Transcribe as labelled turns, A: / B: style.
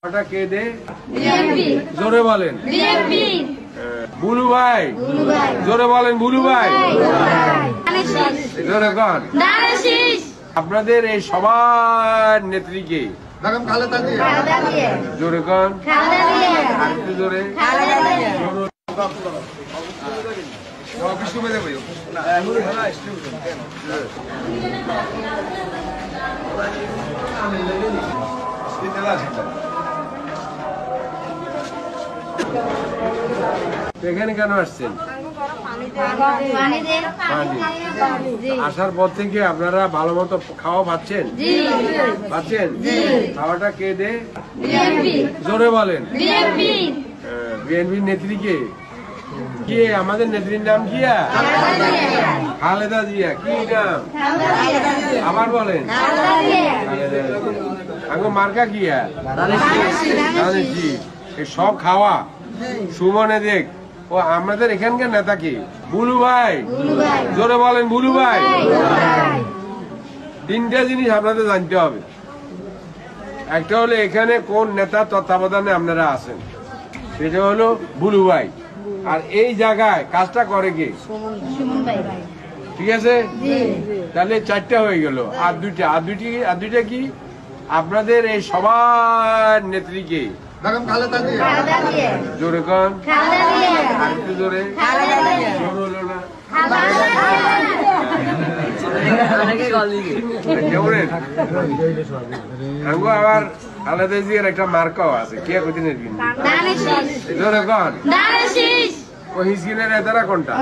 A: কে দে জোরে বলেন বুলু ভাই, জোরে বলেন বুলু ভাই, জোরে কন। আপনাদের এই সবার নেত্রীকে জোরে কন, আরেকটু জোরে। এখানে কেন আসছেন? আসার পর থেকে আপনারা ভালো মতো খাওয়া পাচ্ছেন? পাচ্ছেন? খাওয়াটা কে দে জোরে বলেন। বিএনপির নেত্রী কে? কে আমাদের নেত্রীর নাম কিয়া? খালেদা জিয়া। কি নাম? আবার বলেন। মার্কা কিয়া? সব খাওয়া সুমনে দেখ। ও আমাদের এখানকার নেতা কি? বুলু ভাই, জোরে বলেন বুলু ভাই। তিনটা জিনিস আপনাদের জানতে হবে। একটা হলো এখানে কোন নেতার তত্ত্বাবধানে আপনারা আছেন, সেটা হলো বুলু ভাই। আর এই জায়গায় কাজটা করে কে? ঠিক আছে, তাহলে চারটা হয়ে গেল। আর দুইটা কি? আপনাদের এই সবার নেত্রীকে জোরে কন, আরেকটু জোরে। আবার খালেদা জিয়ার একটা মার্কাও আছে। কে কোথায় জোরে কন। ও হিসকিনের নেতারা কোনটা?